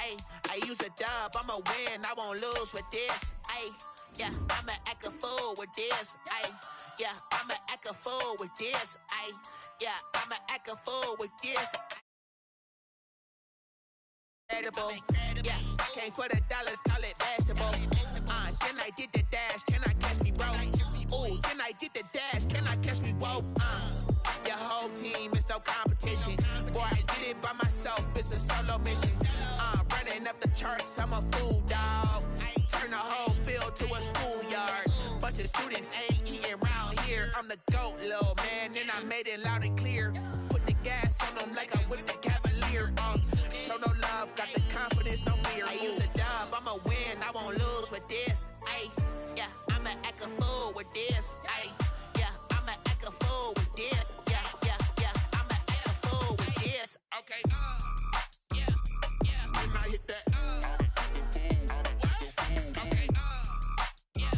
Ayy, I use a dub, I'ma win, I won't lose with this. Ayy, yeah, I'ma act a fool with this. Ayy, yeah, I'ma act a fool with this. Ayy, yeah, I'ma act a fool with this. Incredible, yeah, came for the dollars, call it vegetable. Then I did the dash, can I catch me, bro? Ooh, then I did the dash, can I catch me, whoa? Your whole team is no competition. Boy, I did it by myself, it's a solo mission. Running up the charts, I'm a fool, dog. Turn the whole field to a schoolyard. Bunch of students ain't eating round here. I'm the GOAT, little man, and I made it loud and clear. Put the gas on them like I'm with the Cavalier. Show no love, got the confidence, no fear. I use a dub, I'ma win, I won't lose with this. Ayy, yeah, I'ma act a fool with this. Ayy, yeah, I'ma act a fool with this. Yeah, yeah, yeah, I'ma act a fool with this. Okay, yeah, yeah, when I hit that. Okay, yeah,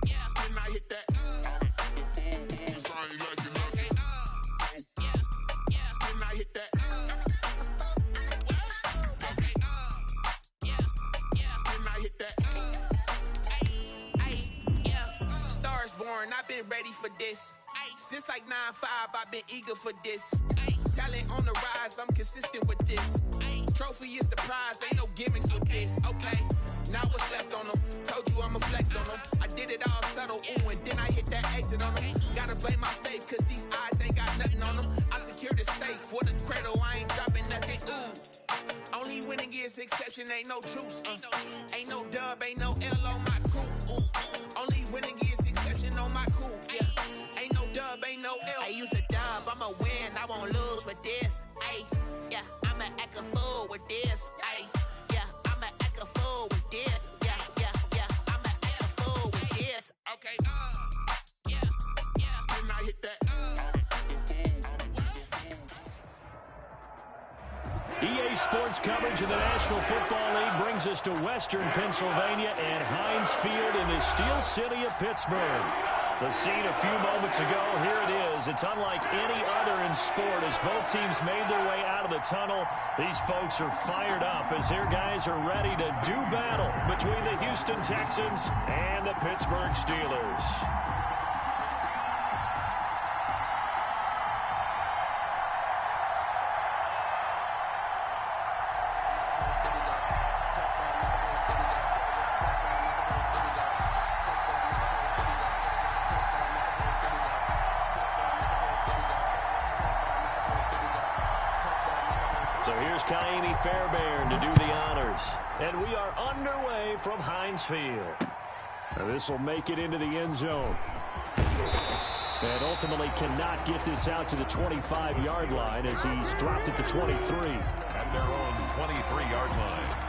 yeah, when I hit that. I've been ready for this. Since like 9-5, I've been eager for this. Talent on the rise, I'm consistent with this. Trophy is the prize, ain't no gimmicks with this. Okay, now what's left on them? Told you I'ma flex on them. I did it all subtle, ooh, and then I hit that exit on them. Gotta blame my faith, cause these odds ain't got nothing on them. I secured the safe for the cradle, I ain't dropping nothing, ooh. Only winning is exception, ain't no truce. Ain't no dub, ain't no L on my crew, ooh. Only winning is exception on my cool, yeah. Ain't no dub, ain't no L. I use a dub, I'ma win, I won't lose with this. Ayy, yeah, I'ma act a fool with this. Ayy, yeah, I'ma act a fool with this. Yeah, yeah, yeah, I'ma act a fool with this. Okay, yeah, yeah, when I hit that. EA Sports coverage of the National Football League brings us to Western Pennsylvania and Heinz Field in the Steel City of Pittsburgh. The scene a few moments ago, here it is. It's unlike any other in sport as both teams made their way out of the tunnel. These folks are fired up as their guys are ready to do battle between the Houston Texans and the Pittsburgh Steelers. Fairbairn to do the honors. And we are underway from Heinz Field. Now this will make it into the end zone. And ultimately cannot get this out to the 25-yard line as he's dropped at the 23. At their own 23-yard line.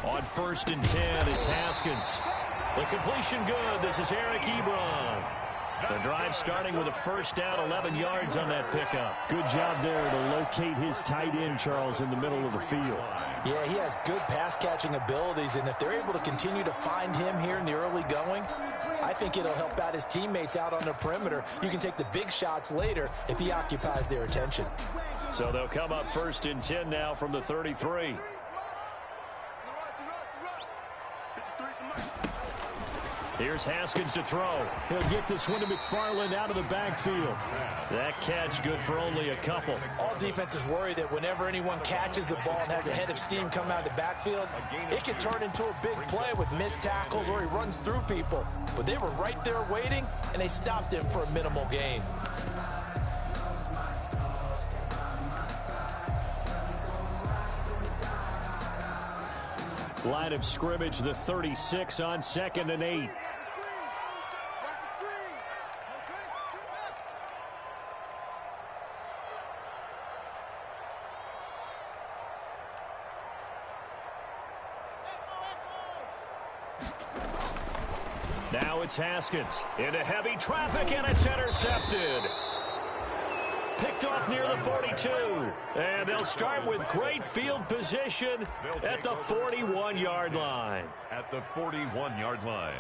On 1st and 10, it's Haskins. The completion good. This is Eric Ebron. The drive starting with a first down, 11 yards on that pickup. Good job there to locate his tight end, Charles, in the middle of the field. Yeah, he has good pass-catching abilities, and if they're able to continue to find him here in the early going, I think it'll help out his teammates out on the perimeter. You can take the big shots later if he occupies their attention. So they'll come up 1st and 10 now from the 33. Here's Haskins to throw. He'll get this one to McFarland out of the backfield. That catch good for only a couple. All defenses worry that whenever anyone catches the ball and has a head of steam coming out of the backfield, it can turn into a big play with missed tackles or he runs through people. But they were right there waiting, and they stopped him for a minimal gain. Line of scrimmage, the 36 on 2nd and 8. Now it's Haskins into heavy traffic, and it's intercepted. Picked off near the 42. And they'll start with great field position at the 41-yard line. At the 41-yard line.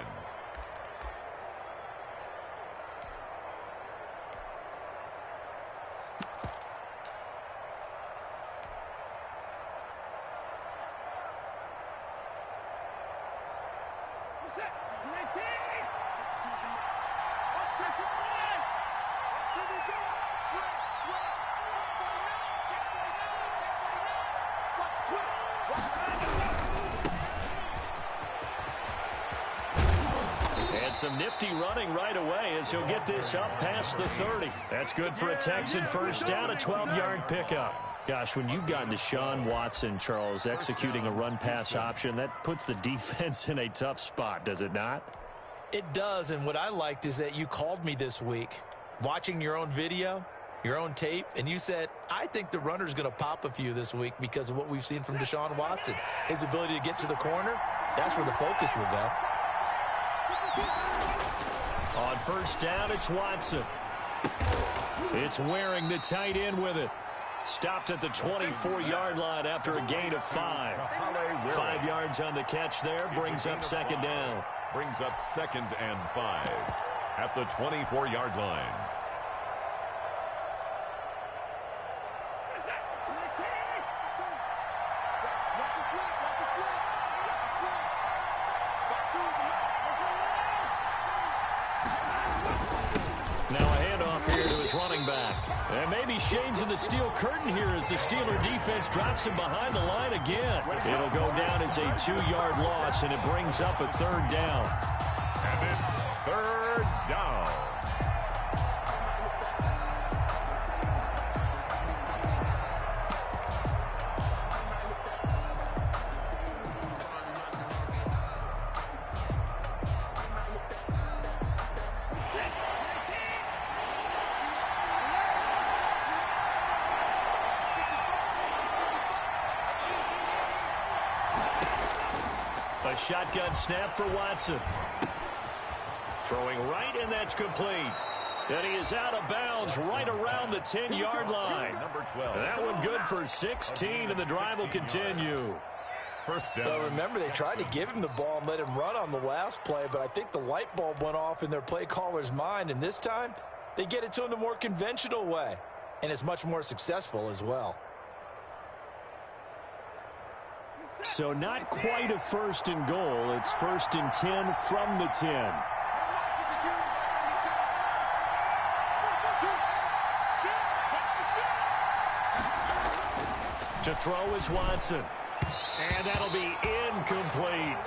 Some nifty running right away as he'll get this up past the 30. That's good for a Texan first down, a 12-yard pickup. Gosh, when you've got Deshaun Watson, Charles, executing a run-pass option, that puts the defense in a tough spot, does it not? It does, and what I liked is that you called me this week, watching your own video, your own tape, and you said, I think the runner's going to pop a few this week because of what we've seen from Deshaun Watson. His ability to get to the corner, that's where the focus will go. On first down, it's Watson. It's Waring, the tight end, with it. Stopped at the 24-yard line after a gain of 5. 5 yards on the catch there, brings up second down. Brings up 2nd and 5 at the 24-yard line. Running back. And maybe shades of the steel curtain here as the Steeler defense drops him behind the line again. It'll go down as a 2-yard loss, and it brings up a third down. And it's third down. A shotgun snap for Watson. Throwing right, and that's complete. And he is out of bounds right around the 10-yard line. Number 12. That one good for 16, and the drive will continue. First down. Well, remember, they tried to give him the ball and let him run on the last play, but I think the light bulb went off in their play caller's mind, and this time they get it to him the more conventional way, and it's much more successful as well. So not quite a first and goal. It's 1st and 10 from the 10. To throw is Watson. And that'll be incomplete.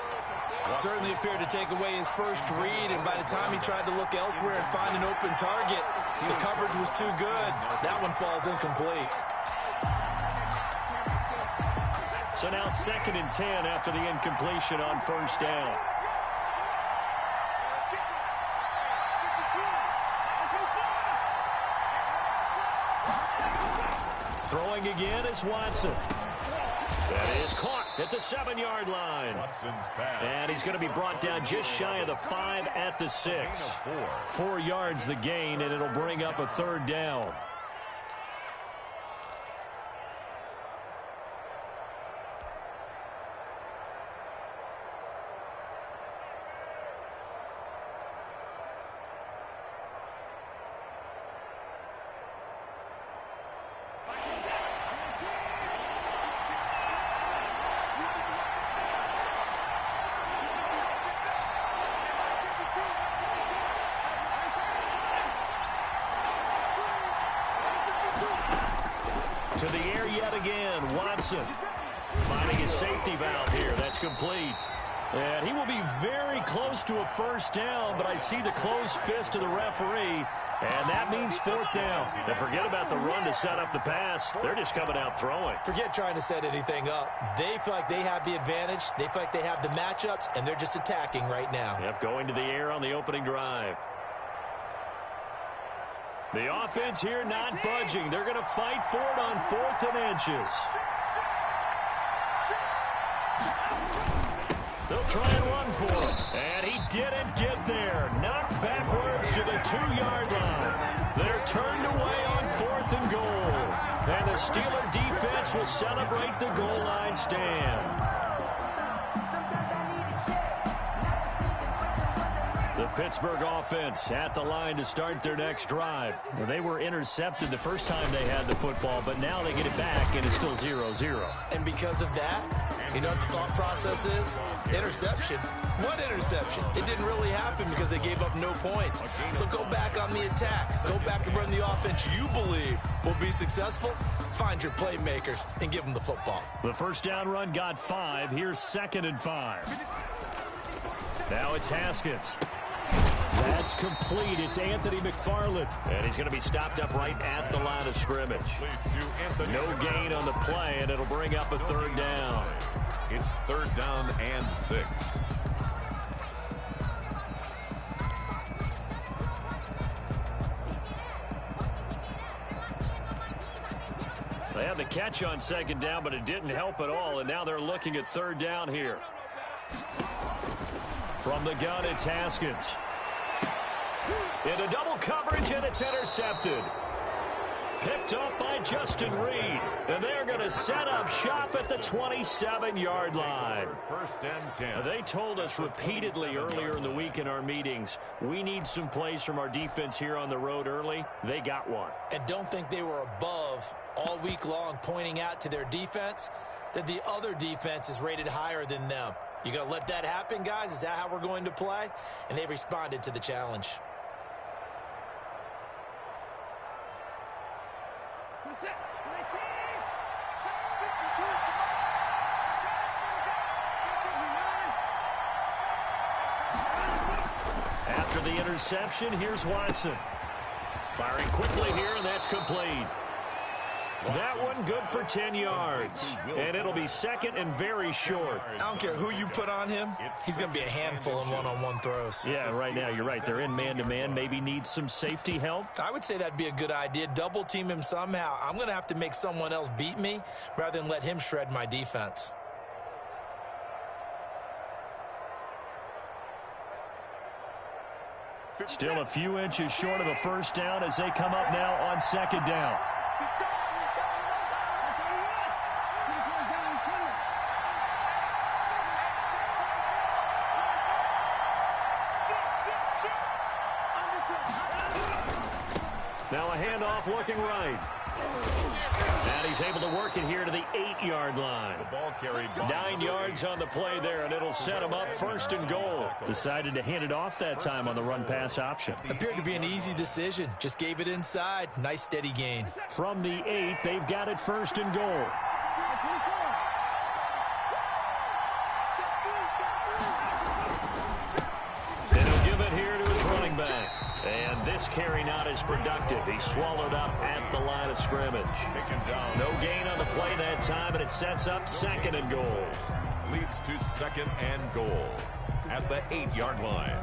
Certainly appeared to take away his first read, and by the time he tried to look elsewhere and find an open target, the coverage was too good. That one falls incomplete. So now 2nd and 10 after the incompletion on first down. Throwing again is Watson. That is caught at the 7-yard line. Watson's pass. And he's going to be brought down just shy of the 5 at the 6. 4 yards the gain, and it'll bring up a third down. To the air yet again, Watson finding his safety valve here. That's complete. And he will be very close to a first down, but I see the closed fist of the referee, and that means 4th down. And forget about the run to set up the pass. They're just coming out throwing. Forget trying to set anything up. They feel like they have the advantage. They feel like they have the matchups, and they're just attacking right now. Yep, going to the air on the opening drive. The offense here not budging. They're going to fight for it on 4th and inches. They'll try and run for it. And he didn't get there. 2-yard line. They're turned away on 4th and goal. And the Steeler defense will celebrate the goal line stand. The Pittsburgh offense at the line to start their next drive. Well, they were intercepted the first time they had the football, but now they get it back, and it's still 0-0. And because of that, you know what the thought process is? Interception. What interception? It didn't really happen because they gave up no points. So go back on the attack. Go back and run the offense you believe will be successful. Find your playmakers and give them the football. The first down run got 5. Here's 2nd and 5. Now it's Haskins. That's complete. It's Anthony McFarland. And he's going to be stopped up right at the line of scrimmage. No gain on the play, and it'll bring up a 3rd down. It's 3rd down and 6. They had the catch on 2nd down, but it didn't help at all, and now they're looking at 3rd down here. From the gun, it's Haskins. Into double coverage, and it's intercepted. Picked up by Justin Reed. And they're going to set up shop at the 27-yard line. 1st and 10. They told us repeatedly earlier in the week in our meetings, we need some plays from our defense here on the road early. They got one. And don't think they were above all week long pointing out to their defense that the other defense is rated higher than them. You going to let that happen, guys? Is that how we're going to play? And they responded to the challenge. After the interception, here's Watson. Firing quickly here, and that's complete. That one good for 10 yards. And it'll be 2nd and very short. I don't care who you put on him. He's going to be a handful in one-on-one throws. Yeah, right now, you're right. They're in man-to-man. Maybe need some safety help. I would say that'd be a good idea. Double team him somehow. I'm going to have to make someone else beat me rather than let him shred my defense. Still a few inches short of a 1st down as they come up now on 2nd down. Now a handoff looking right. And he's able to work it here to the 8-yard line. The ball carried by 9 yards on the play there, and it'll set him up 1st and goal. Decided to hand it off that time on the run-pass option. Appeared to be an easy decision. Just gave it inside. Nice steady gain. From the 8, they've got it 1st and goal. And he'll give it here to his running back. And this carry not as productive. He swallowed up at the line of scrimmage. No gain on the play that time, and it sets up 2nd and goal. leads to 2nd and goal at the 8-yard line.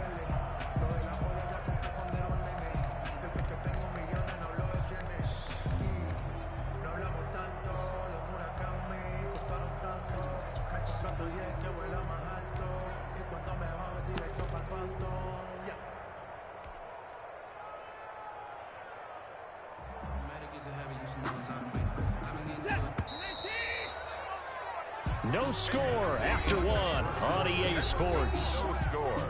No score after one on EA Sports. No score.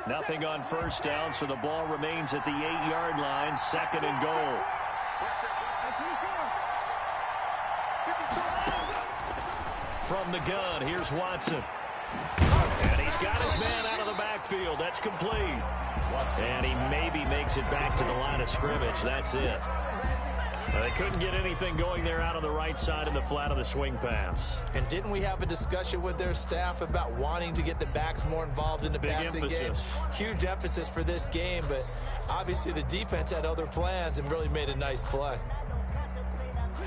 Nothing on first down, so the ball remains at the 8-yard line, 2nd and goal. From the gun, here's Watson. And he's got his man out of the backfield. That's complete. And he maybe makes it back to the line of scrimmage. That's it. They couldn't get anything going there out on the right side in the flat of the swing pass. And didn't we have a discussion with their staff about wanting to get the backs more involved in the passing game? Huge emphasis for this game, but obviously the defense had other plans and really made a nice play.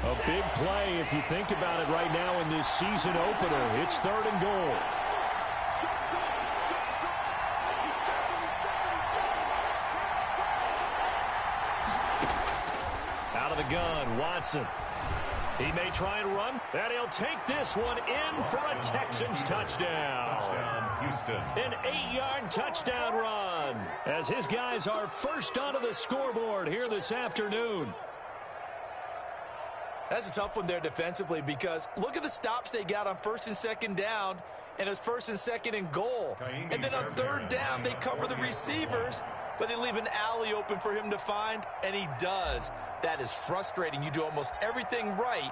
A big play if you think about it right now in this season opener. It's 3rd and goal. Out of the gun, Watson. He may try and run, and he'll take this one in for a Texans touchdown. Touchdown, Houston. An 8-yard touchdown run as his guys are first onto the scoreboard here this afternoon. That's a tough one there defensively because look at the stops they got on 1st and 2nd down, and it's 1st and 2nd and goal. And then on 3rd down, they cover the receivers, but they leave an alley open for him to find, and he does. That is frustrating. You do almost everything right,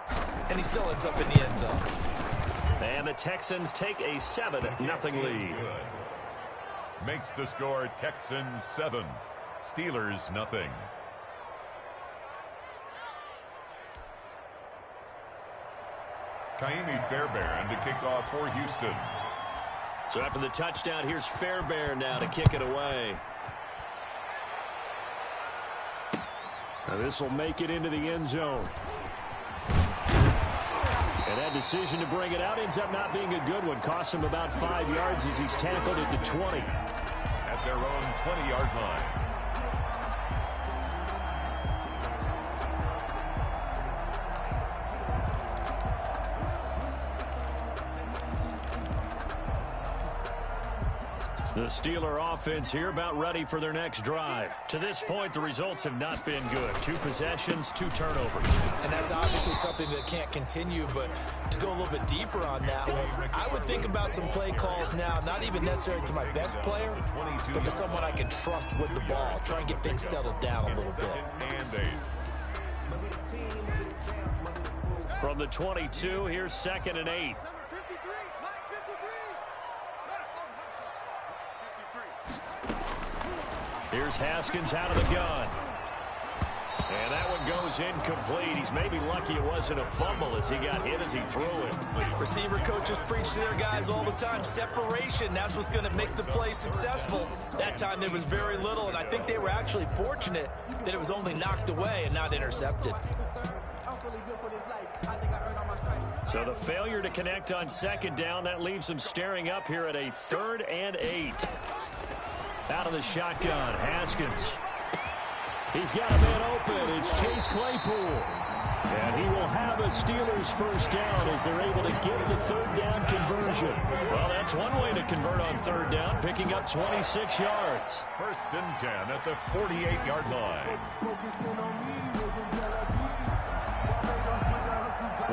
and he still ends up in the end zone. And the Texans take a 7-0 lead. Makes the score Texans 7, Steelers nothing. Kaimi Fairbairn to kick off for Houston. So after the touchdown, here's Fairbairn now to kick it away. Now this will make it into the end zone. And that decision to bring it out ends up not being a good one. Cost him about 5 yards as he's tackled at the 20. At their own 20-yard line. The Steeler offense here about ready for their next drive. To this point, the results have not been good. 2 possessions, 2 turnovers. And that's obviously something that can't continue, but to go a little bit deeper on that one, I would think about some play calls now, not even necessarily to my best player, but to someone I can trust with the ball. Try and get things settled down a little bit. From the 22, here's 2nd and 8. Here's Haskins out of the gun. And that one goes incomplete. He's maybe lucky it wasn't a fumble as he got hit as he threw it. Receiver coaches preach to their guys all the time. Separation, that's what's going to make the play successful. That time there was very little, and I think they were actually fortunate that it was only knocked away and not intercepted. So the failure to connect on 2nd down, that leaves them staring up here at a 3rd and 8. Out of the shotgun, Haskins. He's got a man open. It's Chase Claypool. And he will have a Steelers first down as they're able to get the 3rd down conversion. Well, that's one way to convert on 3rd down, picking up 26 yards. 1st and 10 at the 48-yard line.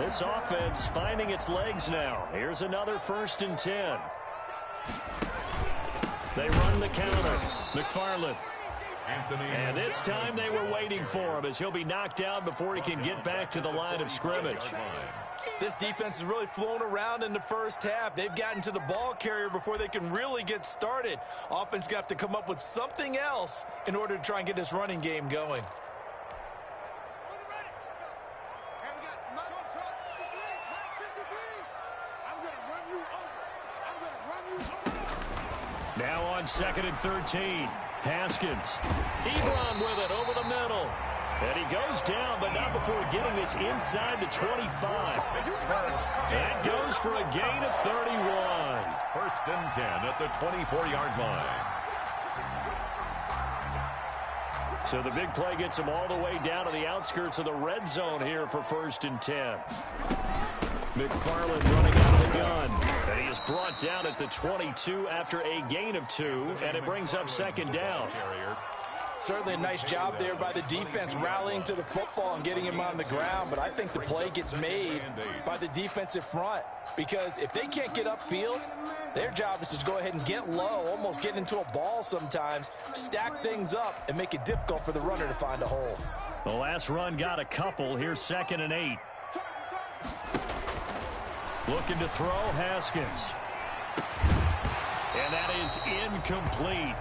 This offense finding its legs now. Here's another 1st and 10. They run the counter. McFarland. And this time they were waiting for him as he'll be knocked out before he can get back to the line of scrimmage. This defense has really flown around in the first half. They've gotten to the ball carrier before they can really get started. Offense got to come up with something else in order to try and get this running game going. Now on 2nd and 13, Haskins. Ebron with it over the middle. And he goes down, but not before getting this inside the 25. That goes for a gain of 31. 1st and 10 at the 24-yard line. So the big play gets him all the way down to the outskirts of the red zone here for 1st and 10. McFarland running out of the gun. And he is brought down at the 22 after a gain of 2, and it brings up 2nd down. Certainly a nice job there by the defense rallying to the football and getting him on the ground, but I think the play gets made by the defensive front because if they can't get upfield, their job is to go ahead and get low, almost get into a ball sometimes, stack things up, and make it difficult for the runner to find a hole. The last run got a couple. Here's 2nd and 8. Looking to throw, Haskins. And that is incomplete.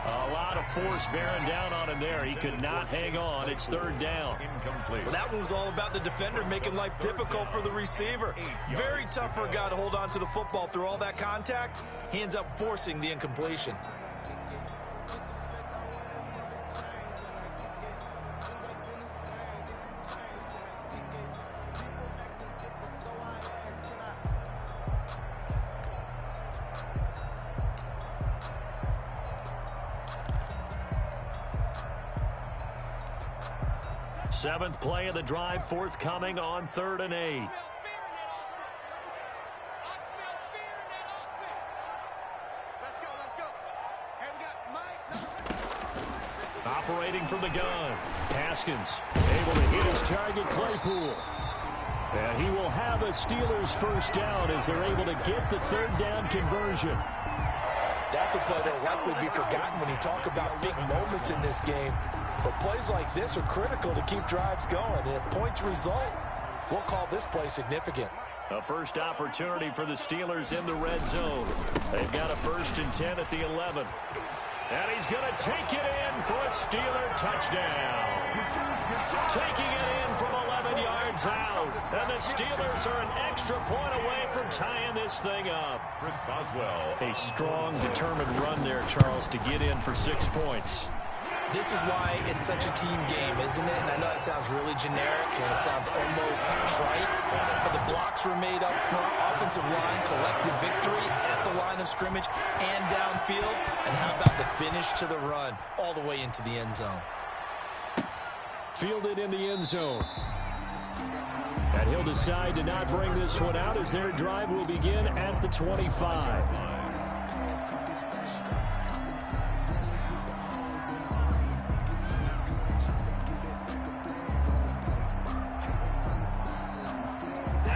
A lot of force bearing down on him there. He could not hang on. It's 3rd down. Incomplete. Well, that one was all about the defender making life difficult for the receiver. Very tough for a guy to hold on to the football through all that contact. He ends up forcing the incompletion. Seventh play of the drive forthcoming on 3rd and 8. Operating from the gun, Haskins able to hit his target, Claypool. And he will have a Steelers first down as they're able to get the 3rd down conversion. That's a play that will likely be forgotten when you talk about big moments in this game. But plays like this are critical to keep drives going. And if points result, we'll call this play significant. A first opportunity for the Steelers in the red zone. They've got a 1st and 10 at the 11. And he's going to take it in for a Steeler touchdown. Taking it in from 11 yards out. And the Steelers are an extra point away from tying this thing up. Chris Boswell. A strong, determined run there, Charles, to get in for 6 points. This is why it's such a team game, isn't it? And I know it sounds really generic and it sounds almost trite, but the blocks were made up front, offensive line, collective victory at the line of scrimmage and downfield. And how about the finish to the run all the way into the end zone? Fielded in the end zone. And he'll decide to not bring this one out as their drive will begin at the 25.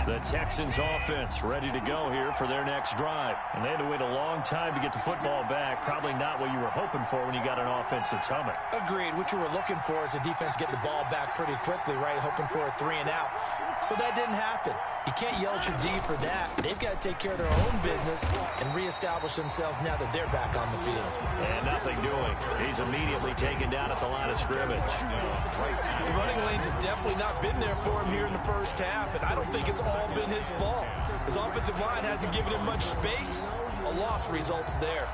The Texans offense ready to go here for their next drive. And they had to wait a long time to get the football back. Probably not what you were hoping for when you got an offense that's humming. Agreed. What you were looking for is the defense get the ball back pretty quickly, right? Hoping for a 3 and out. So that didn't happen. You can't yell at your D for that. They've got to take care of their own business and reestablish themselves now that they're back on the field. And nothing doing. He's immediately taken down at the line of scrimmage. The running lanes have definitely not been there for him here in the first half, and I don't think it's all been his fault. His offensive line hasn't given him much space. A loss results there.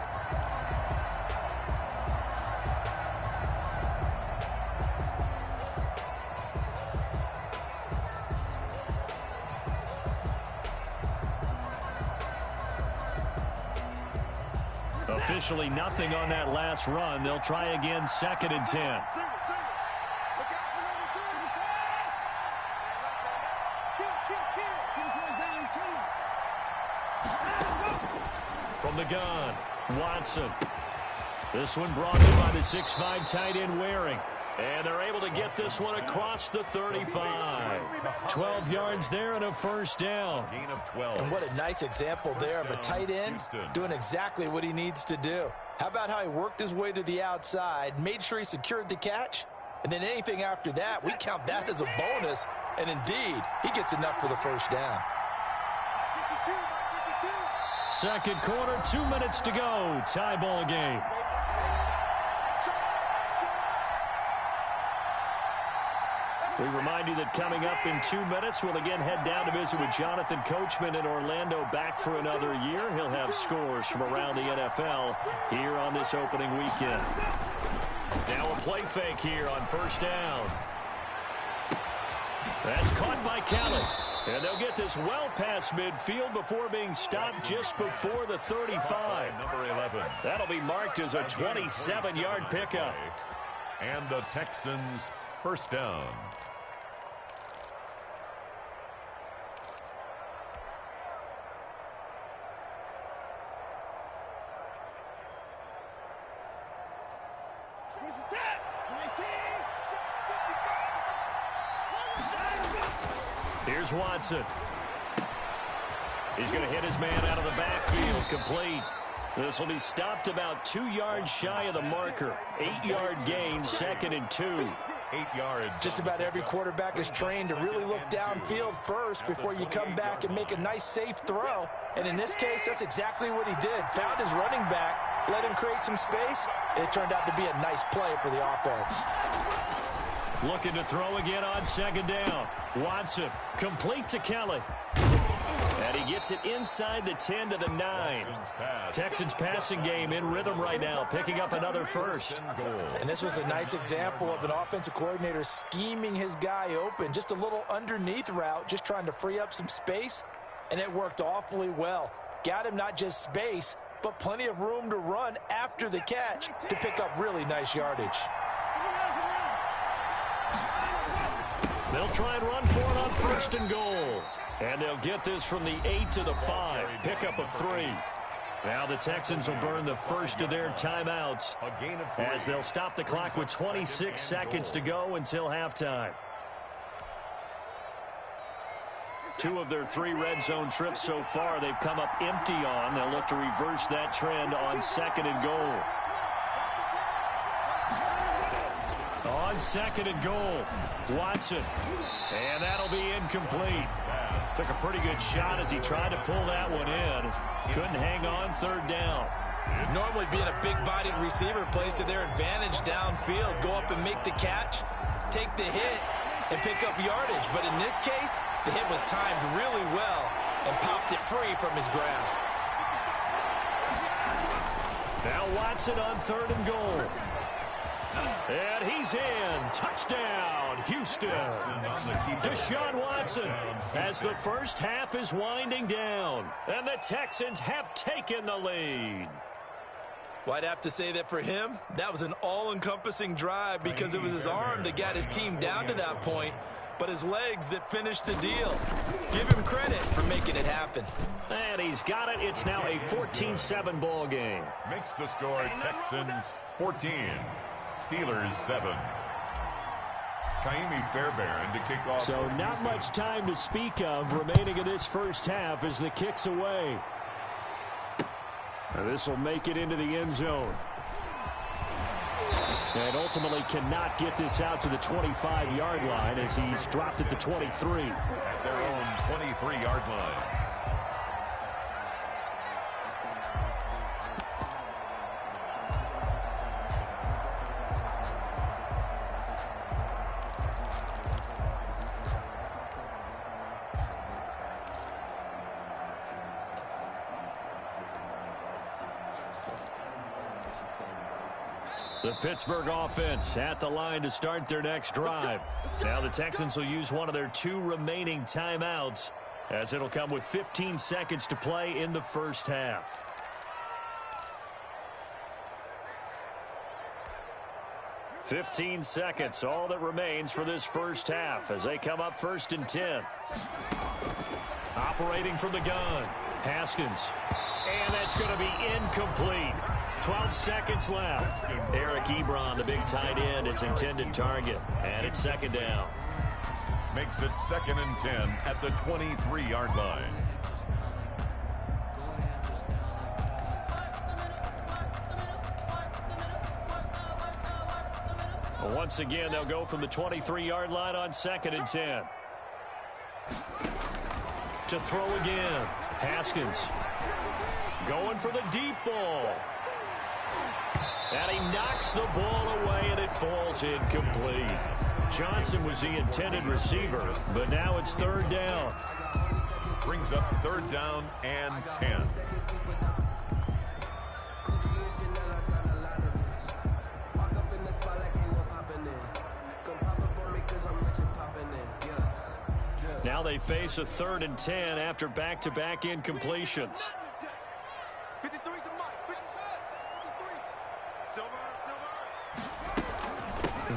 Officially nothing on that last run. They'll try again, 2nd and 10. From the gun, Watson. This one brought in by the 6'5" tight end Waring. And they're able to get this one across the 35. 12 yards there and a first down. Gain of 12. And what a nice example there of a tight end doing exactly what he needs to do. How about how he worked his way to the outside, made sure he secured the catch, and then anything after that, we count that as a bonus. And indeed, he gets enough for the first down. Second quarter, 2 minutes to go. Tie ball game. We remind you that coming up in 2 minutes, we'll again head down to visit with Jonathan Coachman in Orlando, back for another year. He'll have scores from around the NFL here on this opening weekend. Now a play fake here on first down. That's caught by Kelly. And they'll get this well past midfield before being stopped just before the 35. Number 11. That'll be marked as a 27-yard pickup. And the Texans first down. Here's Watson. He's going to hit his man out of the backfield, complete. This will be stopped about 2 yards shy of the marker. 8-yard gain, 2nd and 2. 8 yards. Just about every quarterback is trained to really look downfield first before you come back and make a nice, safe throw. And in this case, that's exactly what he did. Found his running back, let him create some space, and it turned out to be a nice play for the offense. Looking to throw again on 2nd down. Watson, complete to Kelly. And he gets it inside the 10 to the 9. Texans passing game in rhythm right now, picking up another first. And this was a nice example of an offensive coordinator scheming his guy open. Just a little underneath route, just trying to free up some space. And it worked awfully well. Got him not just space, but plenty of room to run after the catch to pick up really nice yardage. They'll try and run for it on 1st and goal. And they'll get this from the 8 to the 5. Pickup of 3. Now the Texans will burn the first of their timeouts as they'll stop the clock with 26 seconds to go until halftime. 2 of their 3 red zone trips so far they've come up empty on. They'll look to reverse that trend on 2nd and goal. On 2nd and goal, Watson. And that'll be incomplete. Took a pretty good shot as he tried to pull that one in. Couldn't hang on 3rd down. Normally being a big-bodied receiver plays to their advantage downfield. Go up and make the catch, take the hit, and pick up yardage. But in this case, the hit was timed really well and popped it free from his grasp. Now Watson on 3rd and goal. And he's in. Touchdown, Houston. Deshaun Watson as the first half is winding down. And the Texans have taken the lead. Well, I'd have to say that for him, that was an all-encompassing drive because it was his arm that got his team down to that point, but his legs that finished the deal. Give him credit for making it happen. And he's got it. It's now a 14-7 ball game. Makes the score Texans 14. Steelers 7. Kaimi Fairbairn to kick off. So not much time to speak of remaining in this first half as the kick's away. This will make it into the end zone. And ultimately cannot get this out to the 25-yard line as he's dropped at the 23. At their own 23-yard line. The Pittsburgh offense at the line to start their next drive. Now the Texans will use one of their 2 remaining timeouts as it'll come with 15 seconds to play in the first half. "15 seconds, all that remains for this first half as they come up 1st and 10. Operating from the gun, Haskins. And that's going to be incomplete. 12 seconds left. Eric Ebron, the big tight end, is intended target. And it's 2nd down. Makes it 2nd and 10 at the 23-yard line. Once again, they'll go from the 23-yard line on 2nd and 10. To throw again, Haskins. Going for the deep ball. And he knocks the ball away, and it falls incomplete. Johnson was the intended receiver, but now it's 3rd down. Brings up 3rd down and 10. Now they face a 3rd and 10 after back-to-back incompletions.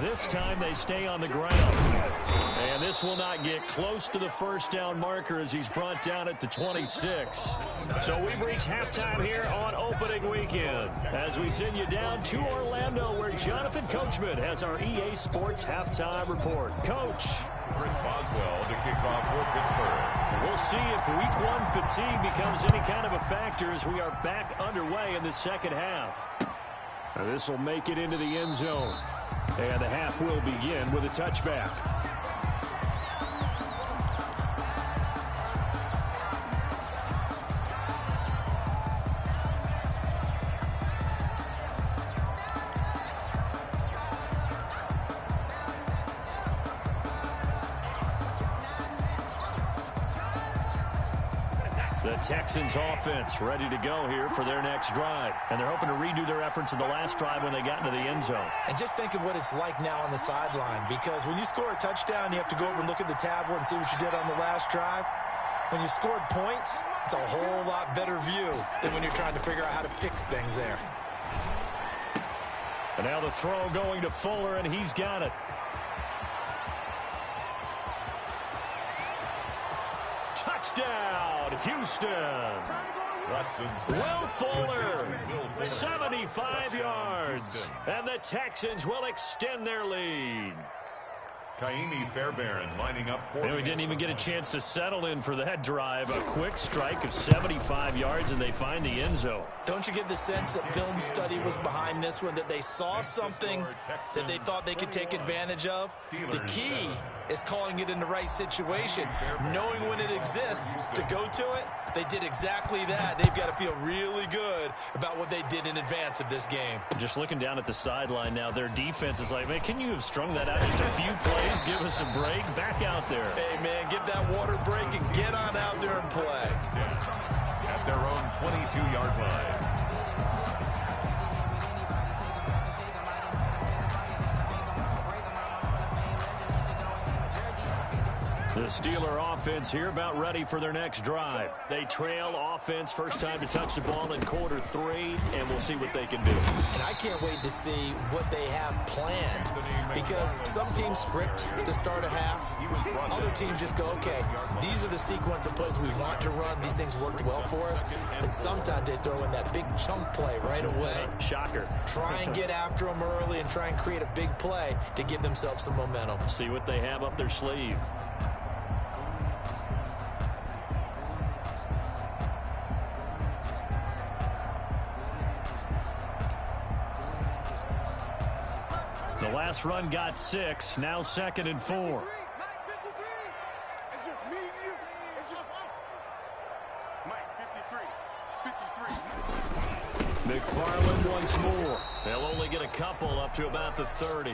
This time they stay on the ground. And this will not get close to the 1st down marker as he's brought down at the 26. So we've reached halftime here on opening weekend as we send you down to Orlando where Jonathan Coachman has our EA Sports halftime report. Coach. Chris Boswell to kick off for Pittsburgh. We'll see if week 1 fatigue becomes any kind of a factor as we are back underway in the second half. This will make it into the end zone. And the half will begin with a touchback. The Texans offense ready to go here for their next drive. And they're hoping to redo their efforts in the last drive when they got into the end zone. And just think of what it's like now on the sideline, because when you score a touchdown, you have to go over and look at the tablet and see what you did on the last drive. When you scored points, it's a whole lot better view than when you're trying to figure out how to fix things there. And now the throw going to Fuller, and he's got it. Touchdown, Houston. Will Fuller, 75 yards. And the Texans will extend their lead. Kaimi Fairbairn lining up for. And we didn't even get a chance to settle in for that drive. A quick strike of 75 yards, and they find the end zone. Don't you get the sense that film study was behind this one, that they saw something that they thought they could take advantage of? The key is calling it in the right situation, knowing when it exists to go to it. They did exactly that. They've got to feel really good about what they did in advance of this game. Just looking down at the sideline now, their defense is like, man, can you have strung that out just a few plays? Give us a break. Back out there. Hey, man, give that water break and get on out there and play. At their own 22-yard line. The Steeler offense here about ready for their next drive. They trail offense, first time to touch the ball in quarter 3, and we'll see what they can do. And I can't wait to see what they have planned, because some teams script to start a half. Other teams just go, okay, these are the sequence of plays we want to run. These things worked well for us. And sometimes they throw in that big chunk play right away. Shocker. Try and get after them early and try and create a big play to give themselves some momentum. See what they have up their sleeve. The last run got 6, now 2nd and 4. McFarland once more. They'll only get a couple up to about the 30.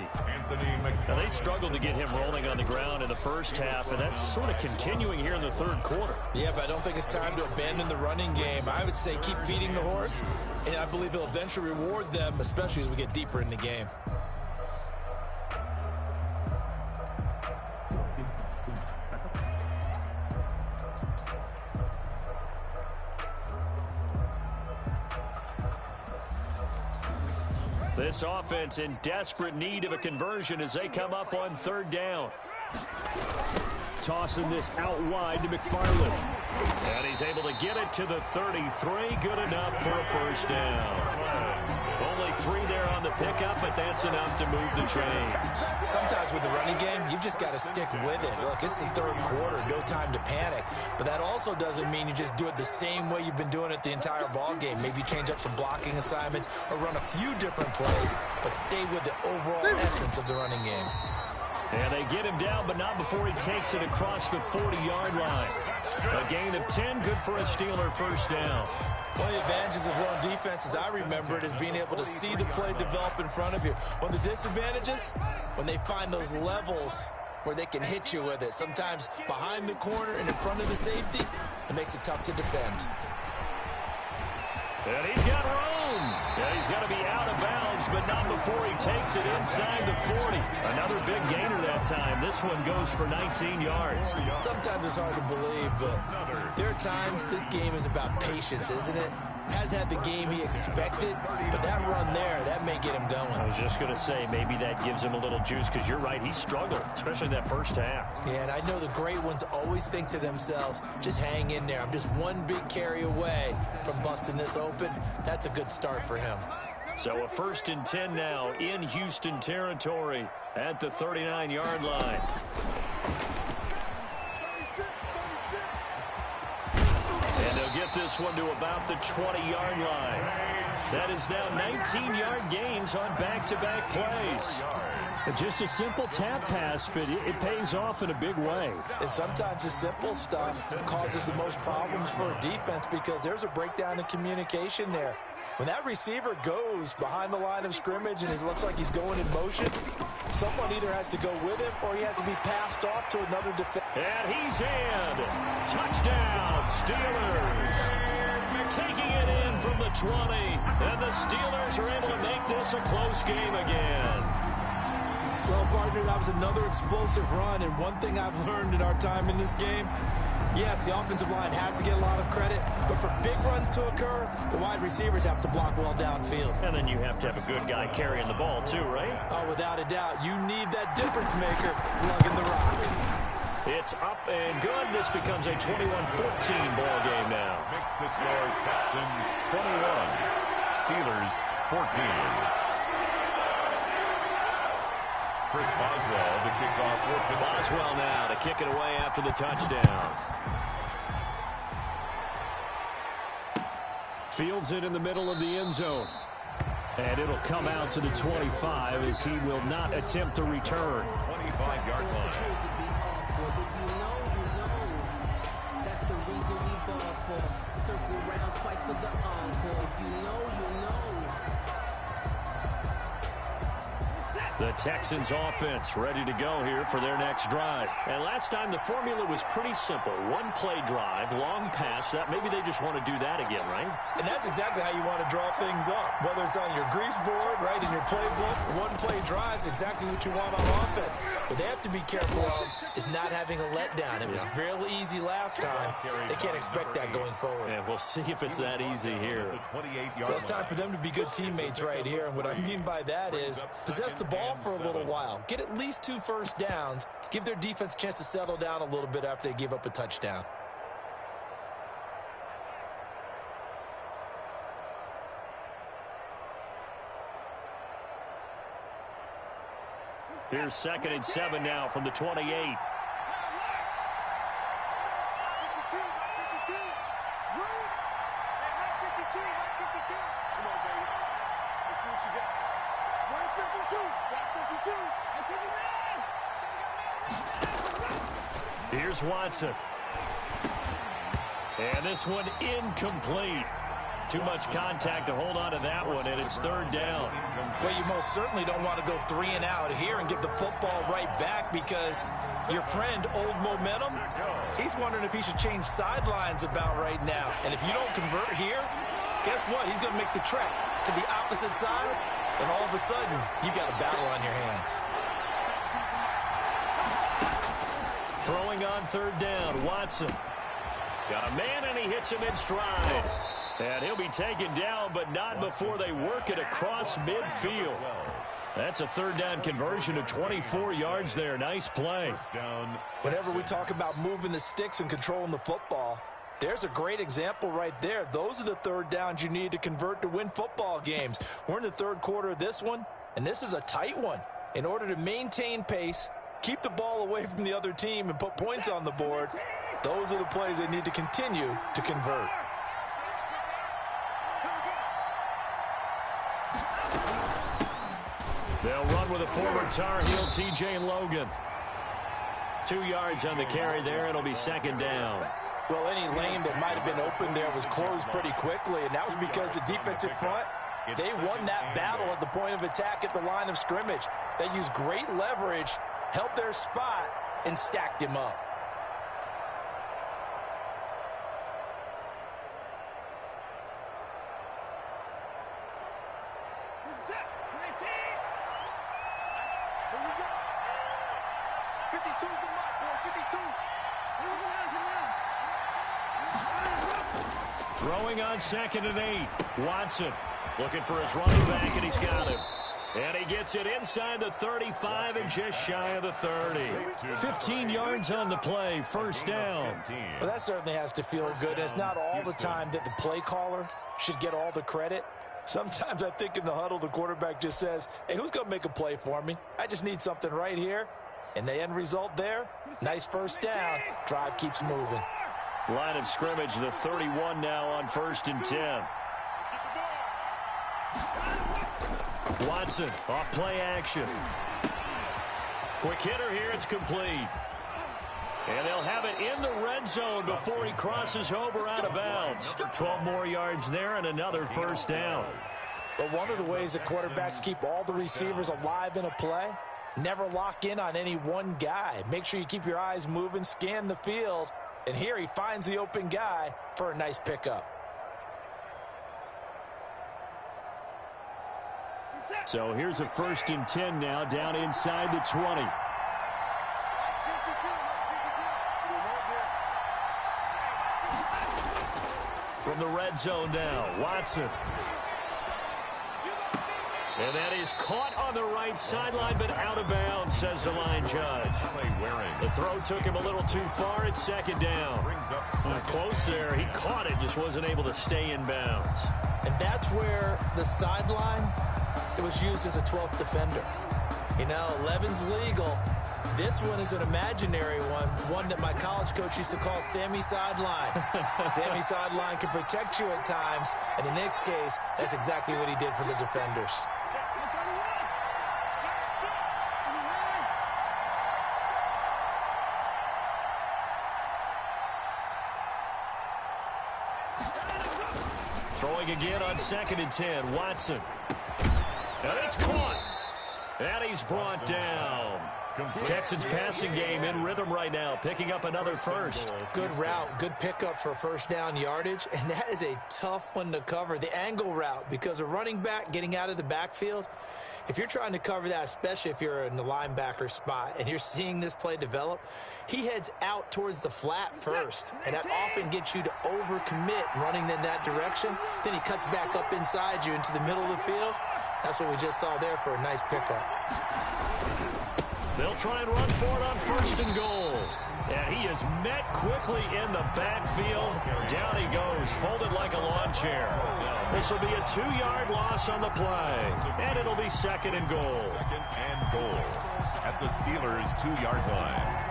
Now, they struggled to get him rolling on the ground in the first half, and that's sort of continuing here in the third quarter. Yeah, but I don't think it's time to abandon the running game. I would say keep feeding the horse, and I believe he'll eventually reward them, especially as we get deeper in the game. This offense in desperate need of a conversion as they come up on 3rd down. Tossing this out wide to McFarland. And he's able to get it to the 33. Good enough for a first down. Only 3 there on the pickup, but that's enough to move the chains. Sometimes with the running game, you've just got to stick with it. Look, it's the third quarter, no time to panic. But that also doesn't mean you just do it the same way you've been doing it the entire ball game. Maybe change up some blocking assignments or run a few different plays, but stay with the overall essence of the running game. And they get him down, but not before he takes it across the 40-yard line. A gain of 10, good for a Steeler first down. One of the advantages of zone defense, as I remember it, is being able to see the play develop in front of you. One of the disadvantages, when they find those levels where they can hit you with it. Sometimes behind the corner and in front of the safety, it makes it tough to defend. And he's got room. Yeah, he's got to be out of bounds, but not before he takes it inside the 40. Another big gainer that time. This one goes for 19 yards. Sometimes it's hard to believe, but there are times this game is about patience, isn't it? Has had the game he expected, but that run there, that may get him going. I was just going to say, maybe that gives him a little juice, because you're right, he struggled, especially in that first half. Yeah, and I know the great ones always think to themselves, just hang in there. I'm just one big carry away from busting this open. That's a good start for him. So a 1st and 10 now in Houston territory at the 39-yard line. And they'll get this one to about the 20-yard line. That is now 19-yard gains on back-to-back plays. Just a simple tap pass, but it pays off in a big way. And sometimes the simple stuff causes the most problems for a defense, because there's a breakdown in communication there. When that receiver goes behind the line of scrimmage and it looks like he's going in motion, someone either has to go with him or he has to be passed off to another defender. And he's in. Touchdown, Steelers. Taking it in from the 20. And the Steelers are able to make this a close game again. Well, partner, that was another explosive run. And one thing I've learned in our time in this game, yes, the offensive line has to get a lot of credit, but for big runs to occur, the wide receivers have to block well downfield. And then you have to have a good guy carrying the ball too, right? Oh, without a doubt. You need that difference maker lugging the rock. It's up and good. This becomes a 21-14 ball game now. Makes the score Texans 21, Steelers 14. Chris Boswell to kick off for Pittsburgh. Boswell now to kick it away after the touchdown. Fields it in the middle of the end zone. And it'll come out to the 25 as he will not attempt to return. 25-yard line. That's the reason we ball for. Circle round twice for the encore. If you know, you know. The Texans offense ready to go here for their next drive. And last time the formula was pretty simple. One play drive, long pass. That maybe they just want to do that again, right? And that's exactly how you want to draw things up. Whether it's on your grease board, right, in your playbook, one play drive's exactly what you want on offense. What they have to be careful of is not having a letdown. It was real easy last time. They can't expect that going forward. And we'll see if it's that easy here. Well, it's time for them to be good teammates right here. And what I mean by that is possess the ball for a little while. Get at least 2 first downs. Give their defense a chance to settle down a little bit after they give up a touchdown. Here's 2nd and 7 now from the 28. Here's Watson. And this one incomplete. Too much contact to hold on to that one, and it's 3rd down. Well, you most certainly don't want to go 3 and out here and give the football right back because your friend, Old Momentum, he's wondering if he should change sidelines about right now. And if you don't convert here, guess what? He's going to make the trek to the opposite side, and all of a sudden, you've got a battle on your hands. Throwing on 3rd down, Watson. Got a man, and he hits him in stride. And he'll be taken down, but not before they work it across midfield. That's a 3rd down conversion of 24 yards there. Nice play. Whenever we talk about moving the sticks and controlling the football, there's a great example right there. Those are the 3rd downs you need to convert to win football games. We're in the 3rd quarter of this one, and this is a tight one. In order to maintain pace, keep the ball away from the other team, and put points on the board, those are the plays they need to continue to convert. They'll run with a former Tar Heel, T.J. Logan. 2 yards on the carry there. It'll be 2nd down. Well, any lane that might have been open there was closed pretty quickly, and that was because the defensive front, they won that battle at the point of attack at the line of scrimmage. They used great leverage, held their spot, and stacked him up. Throwing on 2nd and 8. Watson looking for his running back, and he's got him. And he gets it inside the 35 and just shy of the 30. 15 yards on the play, 1st down. Well, that certainly has to feel good. It's not all the time that the play caller should get all the credit. Sometimes I think in the huddle, the quarterback just says, hey, who's going to make a play for me? I just need something right here. And the end result there, nice 1st down. Drive keeps moving. Line of scrimmage, the 31 now on 1st and 10. Watson, off play action. Quick hitter here, it's complete. And they'll have it in the red zone before he crosses over out of bounds. 12 more yards there and another 1st down. But one of the ways that quarterbacks keep all the receivers alive in a play, never lock in on any one guy. Make sure you keep your eyes moving, scan the field. And here he finds the open guy for a nice pickup. So here's a 1st and 10 now down inside the 20. From the red zone now, Watson. And that is caught on the right sideline, but out of bounds, says the line judge. The throw took him a little too far. It's second down. Close there. He caught it, just wasn't able to stay in bounds. And that's where the sideline, it was used as a 12th defender. You know, 11's legal. This one is an imaginary one that my college coach used to call Sammy Sideline. Sammy Sideline can protect you at times, and in this case, that's exactly what he did for the defenders. Throwing again on 2nd and 10. Watson. And it's caught. And he's brought down. Texans passing game in rhythm right now, picking up another first. Good route, good pickup for first down yardage, and that is a tough one to cover, the angle route, because a running back getting out of the backfield, if you're trying to cover that, especially if you're in the linebacker spot and you're seeing this play develop, he heads out towards the flat first, and that often gets you to overcommit running in that direction. Then he cuts back up inside you into the middle of the field. That's what we just saw there for a nice pickup. They'll try and run for it on 1st and goal. And he is met quickly in the backfield. Down he goes, folded like a lawn chair. This will be a 2-yard loss on the play. And it'll be 2nd and goal. 2nd and goal at the Steelers' 2-yard line.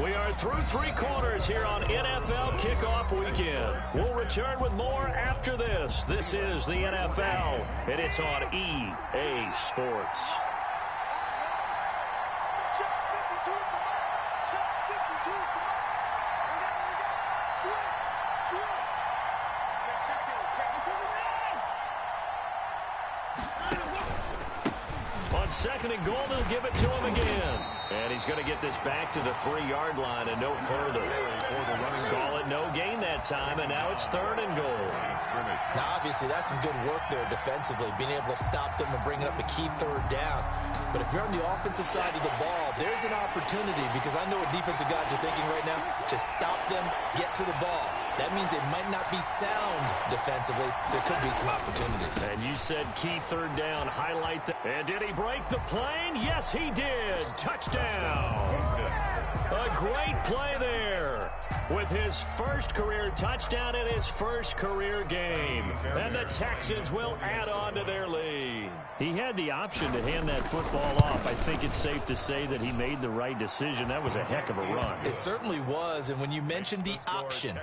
We are through 3 quarters here on NFL Kickoff Weekend. We'll return with more after this. This is the NFL, and it's on EA Sports. On 2nd and goal, they'll give it to him again. And he's going to get this back to the 3-yard line and no further. Call it no gain that time, and now it's 3rd and goal. Now, obviously, that's some good work there defensively, being able to stop them and bring up a key 3rd down. But if you're on the offensive side of the ball, there's an opportunity, because I know what defensive guys are thinking right now. Just stop them, get to the ball. That means they might not be sound defensively. There could be some opportunities. And you said key 3rd down. Highlight that. And did he break the plane? Yes, he did. Touchdown. A great play there with his first career touchdown in his first career game. And the Texans will add on to their lead. He had the option to hand that football off. I think it's safe to say that he made the right decision. That was a heck of a run. It certainly was. And when you mentioned the option,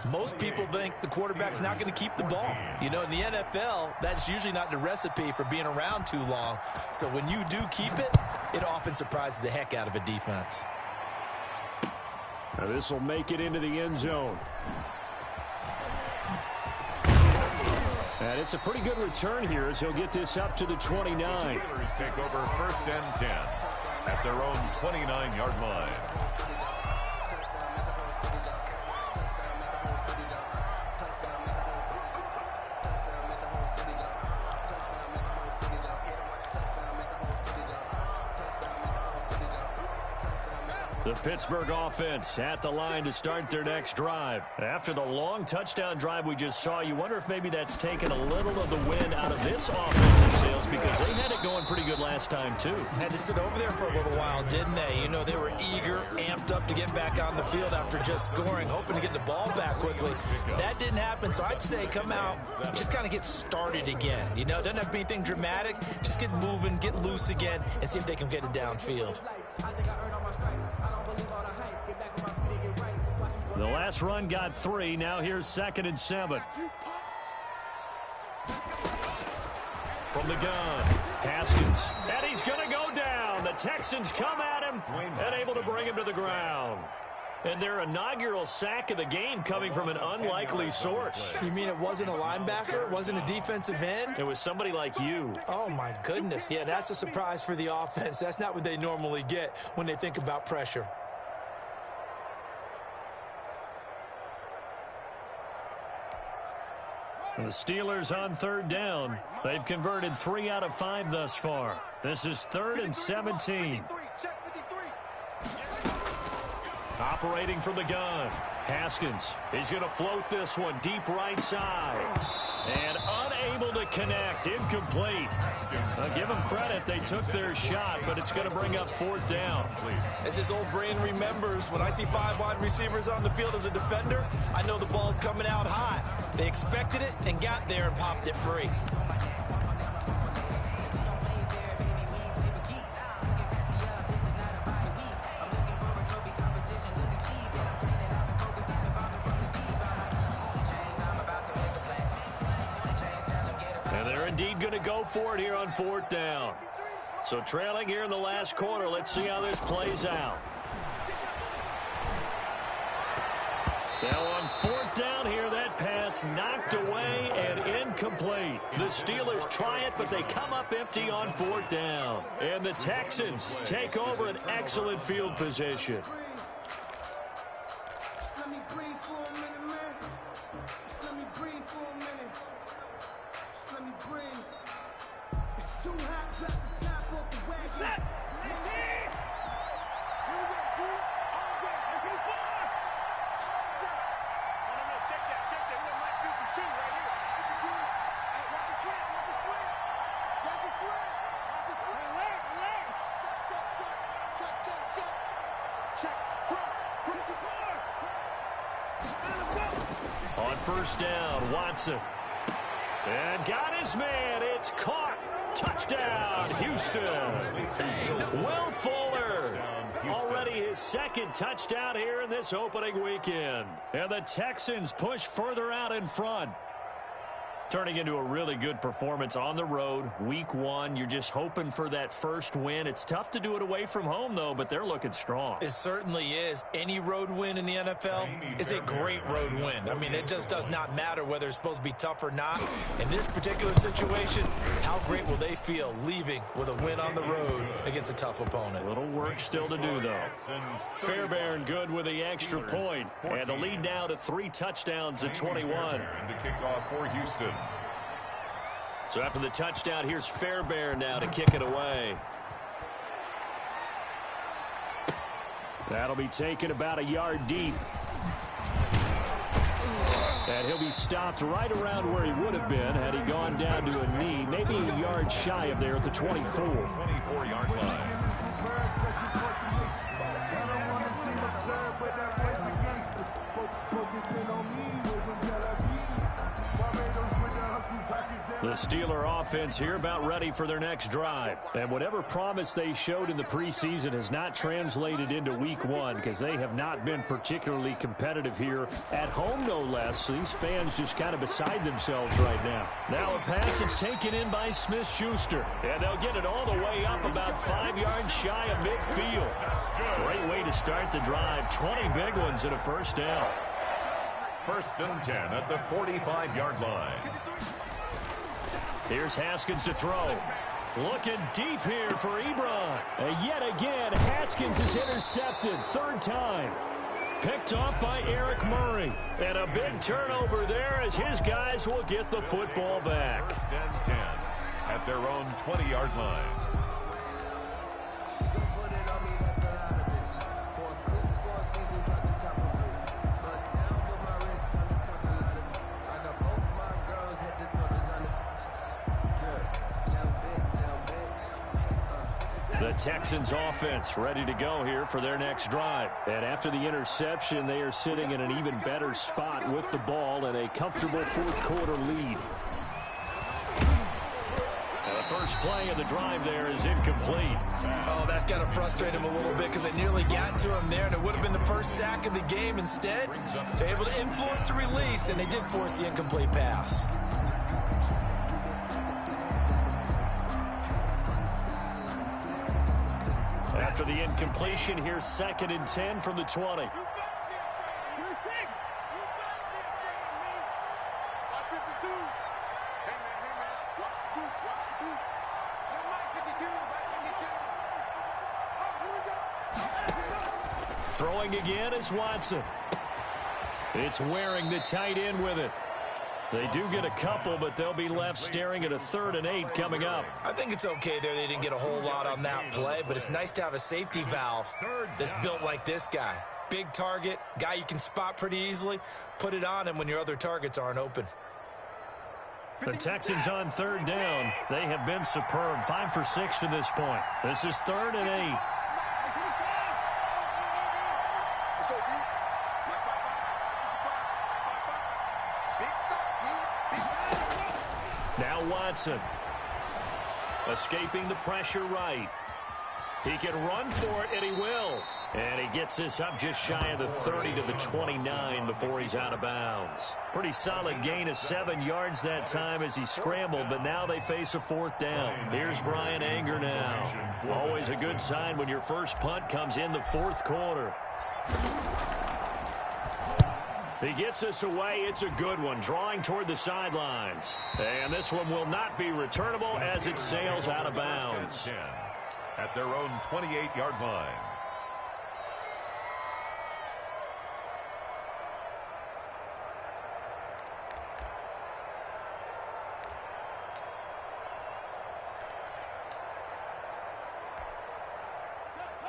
most people think the quarterback's not going to keep the ball. You know, in the NFL, that's usually not the recipe for being around too long. So when you do keep it, it often surprises the heck out of a defense. Now this will make it into the end zone. And it's a pretty good return here as he'll get this up to the 29. The Steelers take over 1st and 10 at their own 29-yard line. The Pittsburgh offense at the line to start their next drive. After the long touchdown drive we just saw, you wonder if maybe that's taken a little of the wind out of this offensive sails, because they had it going pretty good last time too. Had to sit over there for a little while, didn't they? You know, they were eager, amped up to get back on the field after just scoring, hoping to get the ball back quickly. That didn't happen, so I'd say come out, just kind of get started again. You know, it doesn't have to be anything dramatic. Just get moving, get loose again, and see if they can get it downfield. The last run got 3. Now here's 2nd and 7. From the gun, Haskins. And he's going to go down. The Texans come at him and able to bring him to the ground. And their inaugural sack of the game coming from an unlikely source. You mean it wasn't a linebacker? It wasn't a defensive end? It was somebody like you. Oh, my goodness. Yeah, that's a surprise for the offense. That's not what they normally get when they think about pressure. The Steelers on 3rd down. They've converted 3 out of 5 thus far. This is 3rd and 17. Operating from the gun. Haskins. He's going to float this one deep right side. And unable to connect. Incomplete. Give them credit. They took their shot, but it's going to bring up 4th down. As this old brain remembers, when I see 5 wide receivers on the field as a defender, I know the ball's coming out high. They expected it and got there and popped it free. Going to go for it here on 4th down. So trailing here in the last quarter. Let's see how this plays out. Now on 4th down here, that pass knocked away and incomplete. The Steelers try it, but they come up empty on 4th down. And the Texans take over an excellent field position. On 1st down, Watson. And got his man. It's caught. Touchdown, Houston. Will Fuller. Already his 2nd touchdown here in this opening weekend. And the Texans push further out in front. Turning into a really good performance on the road. Week 1, you're just hoping for that first win. It's tough to do it away from home, though, but they're looking strong. It certainly is. Any road win in the NFL is a great road win. I mean, it just does not matter whether it's supposed to be tough or not. In this particular situation, how great will they feel leaving with a win on the road against a tough opponent? A little work still to do, though. Fairbairn good with the extra point. And the lead now to 3 touchdowns at 21. And to kick off for Houston. So after the touchdown, here's Fairbairn now to kick it away. That'll be taken about a yard deep. And he'll be stopped right around where he would have been had he gone down to a knee, maybe a yard shy of there at the 24. 24-yard line. The Steeler offense here about ready for their next drive. And whatever promise they showed in the preseason has not translated into week 1 because they have not been particularly competitive here at home, no less. So these fans just kind of beside themselves right now. Now a pass that's taken in by Smith-Schuster. And they'll get it all the way up about 5 yards shy of midfield. Great way to start the drive. 20 big ones and a 1st down. 1st and 10 at the 45-yard line. Here's Haskins to throw. Looking deep here for Ebron. And yet again, Haskins is intercepted. 3rd time. Picked off by Eric Murray. And a big turnover there as his guys will get the football back. 1st and 10 at their own 20-yard line. The Texans offense ready to go here for their next drive. And after the interception, they are sitting in an even better spot with the ball and a comfortable 4th quarter lead. And the first play of the drive there is incomplete. Oh, that's got to frustrate him a little bit because they nearly got to him there, and it would have been the first sack of the game. Instead, they're able to influence the release, and they did force the incomplete pass. After the incompletion, here's 2nd and 10 from the 20. Throwing again is Watson. It's Waring, the tight end, with it. They do get a couple, but they'll be left staring at a 3rd and 8 coming up. I think it's okay there. They didn't get a whole lot on that play, but it's nice to have a safety valve that's built like this guy. big target, guy you can spot pretty easily, put it on him when your other targets aren't open. The Texans on third down. They have been superb. 5 for 6 to this point. This is 3rd and 8. Now Watson. Escaping the pressure right. He can run for it, and he will. And he gets this up just shy of the 30 to the 29 before he's out of bounds. Pretty solid gain of 7 yards that time as he scrambled, but now they face a 4th down. Here's Brian Anger now. Always a good sign when your first punt comes in the 4th quarter. He gets us away. It's a good one, drawing toward the sidelines. And this one will not be returnable as it sails out of bounds. At their own 28-yard line.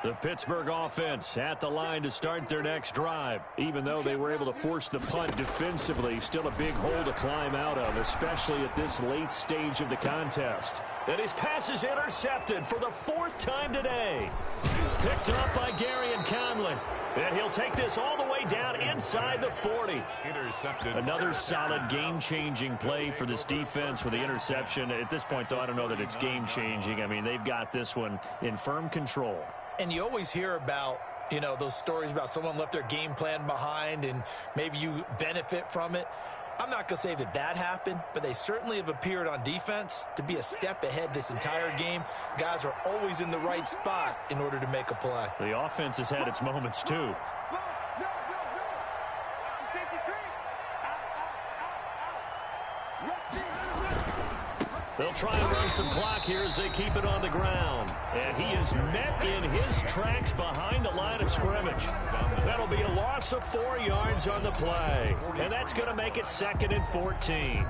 The Pittsburgh offense at the line to start their next drive. Even though they were able to force the punt defensively, still a big hole to climb out of, especially at this late stage of the contest. And his pass is intercepted for the 4th time today. Picked up by Gary and Conley. And he'll take this all the way down inside the 40. Intercepted. Another solid game-changing play for this defense with the interception. At this point, though, I don't know that it's game-changing. I mean, they've got this one in firm control. And you always hear about, you know, those stories about someone left their game plan behind and maybe you benefit from it. I'm not going to say that that happened, but they certainly have appeared on defense to be a step ahead this entire game. Guys are always in the right spot in order to make a play. The offense has had its moments, too. They'll try and run some clock here as they keep it on the ground. And he is met in his tracks behind the line of scrimmage. That'll be a loss of 4 yards on the play. And that's going to make it 2nd and 14.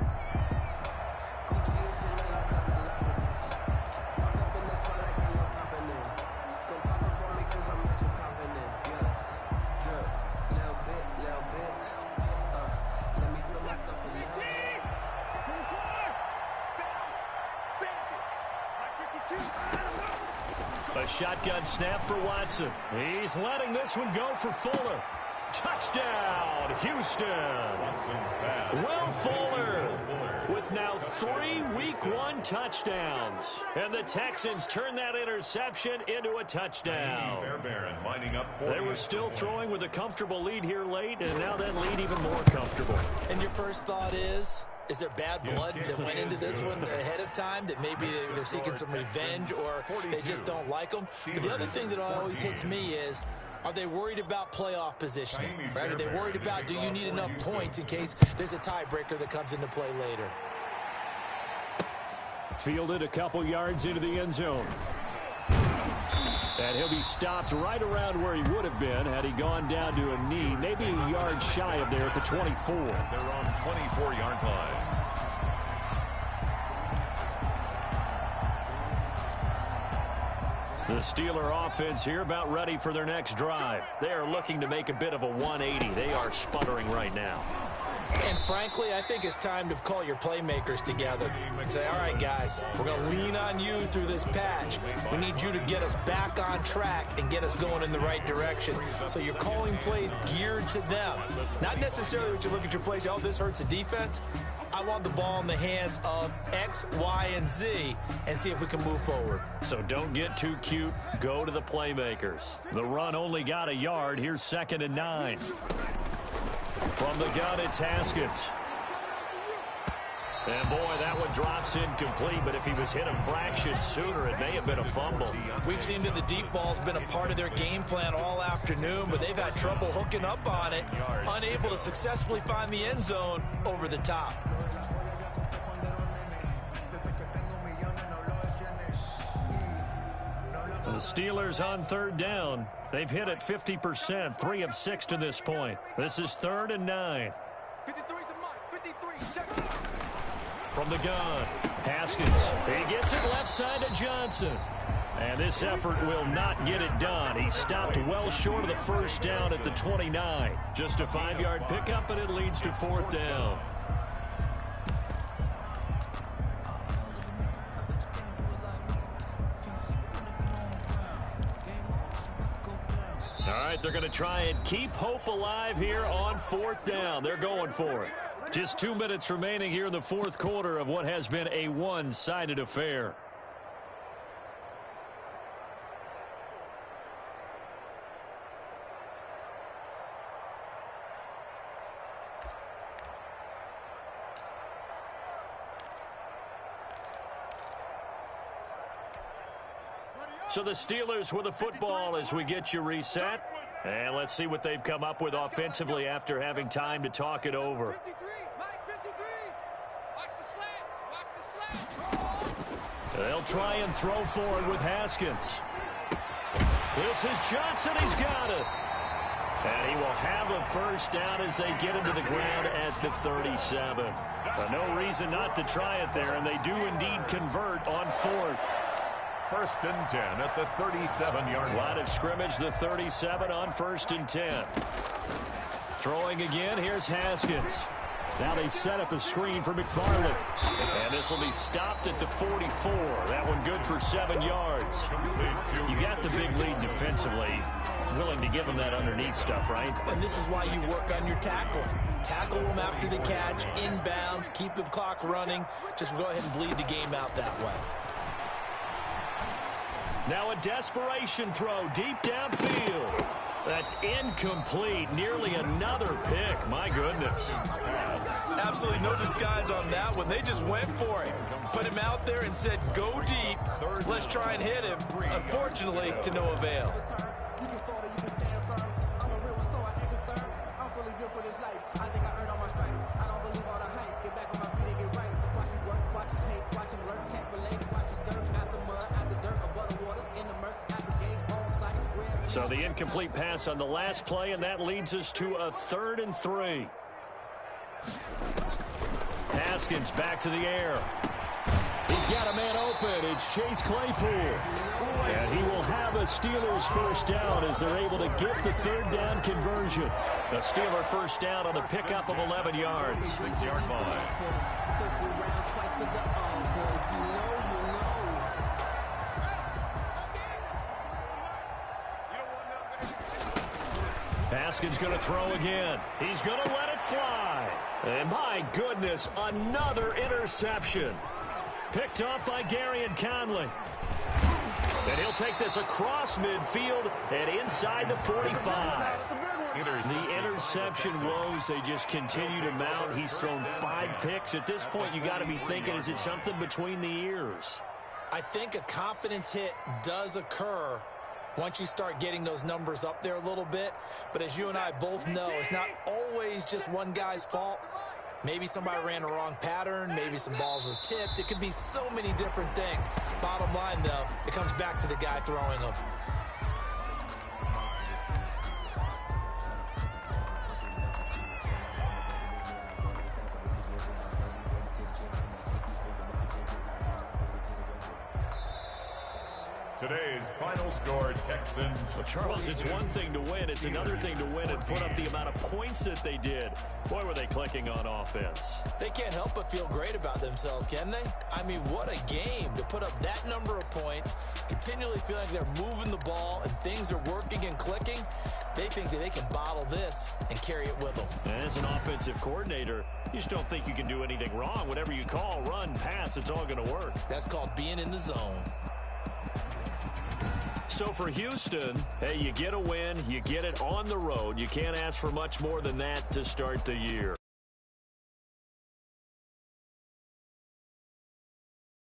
A shotgun snap for Watson. He's letting this one go for Fuller. Touchdown, Houston. Will Fuller with now 3 Week 1 touchdowns. And the Texans turn that interception into a touchdown. They were still throwing with a comfortable lead here late, and now that lead even more comfortable. And your first thought is there bad blood that went into this one ahead of time, that maybe they're seeking some revenge or they just don't like them? But the other thing that always hits me is, are they worried about playoff positioning? Right? Are they worried about, do you need enough points in case there's a tiebreaker that comes into play later? Fielded a couple yards into the end zone. And he'll be stopped right around where he would have been had he gone down to a knee, maybe a yard shy of there at the 24. They're on 24-yard line. The Steeler offense here about ready for their next drive. They are looking to make a bit of a 180. They are sputtering right now. And frankly, I think it's time to call your playmakers together and say, all right, guys, we're going to lean on you through this patch. We need you to get us back on track and get us going in the right direction. So you're calling plays geared to them. Not necessarily what you look at your plays, oh, this hurts the defense. I want the ball in the hands of X, Y, and Z and see if we can move forward. So don't get too cute. Go to the playmakers. The run only got a yard. Here's 2nd and 9. From the gun, it's Haskins. And boy, that one drops incomplete, but if he was hit a fraction sooner, it may have been a fumble. We've seen that the deep ball's been a part of their game plan all afternoon, but they've had trouble hooking up on it, unable to successfully find the end zone over the top. The Steelers on 3rd down. They've hit it 50%, 3 of 6 to this point. This is 3rd and 9. From the gun, Haskins, he gets it left side to Johnson. And this effort will not get it done. He stopped well short of the first down at the 29. Just a 5-yard pickup, and it leads to 4th down. All right, they're going to try and keep hope alive here on 4th down. They're going for it. Just 2 minutes remaining here in the 4th quarter of what has been a one-sided affair. So the Steelers with the football as we get you reset. And let's see what they've come up with offensively after having time to talk it over. They'll try and throw forward with Haskins. This is Johnson. He's got it. And he will have a first down as they get him to the ground at the 37. No reason not to try it there, and they do indeed convert on 4th. 1st and 10 at the 37-yard line. Line of scrimmage, the 37 on 1st and 10. Throwing again, here's Haskins. Now they set up a screen for McFarland. And this will be stopped at the 44. That one good for 7 yards. You got the big lead defensively. Willing to give them that underneath stuff, right? And this is why you work on your tackling. Tackle them after the catch, inbounds, keep the clock running. Just go ahead and bleed the game out that way. Now a desperation throw deep downfield. That's incomplete. Nearly another pick. My goodness. Absolutely no disguise on that one. They just went for it. Put him out there and said, go deep. Let's try and hit him. Unfortunately, to no avail. So the incomplete pass on the last play, and that leads us to a 3rd and 3. Haskins back to the air. He's got a man open. It's Chase Claypool. And he will have a Steelers first down as they're able to get the 3rd down conversion. A Steeler first down on the pickup of 11 yards. 6-yard line. Haskins going to throw again. He's going to let it fly. And my goodness, another interception. Picked up by Garyon Conley. And he'll take this across midfield and inside the 45. The interception woes, they just continue to mount. He's thrown 5 picks. At this point, you got to be thinking, is it something between the ears? I think a confidence hit does occur once you start getting those numbers up there a little bit. But as you and I both know, it's not always just one guy's fault. Maybe somebody ran a wrong pattern. Maybe some balls were tipped. It could be so many different things. Bottom line, though, it comes back to the guy throwing them. Today's final score, Texans. Well, Charles, it's one thing to win. It's another thing to win and put up the amount of points that they did. Boy, were they clicking on offense. They can't help but feel great about themselves, can they? I mean, what a game to put up that number of points, continually feel like they're moving the ball and things are working and clicking. They think that they can bottle this and carry it with them. And as an offensive coordinator, you just don't think you can do anything wrong. Whatever you call, run, pass, it's all going to work. That's called being in the zone. So for Houston, hey, you get a win, you get it on the road. You can't ask for much more than that to start the year.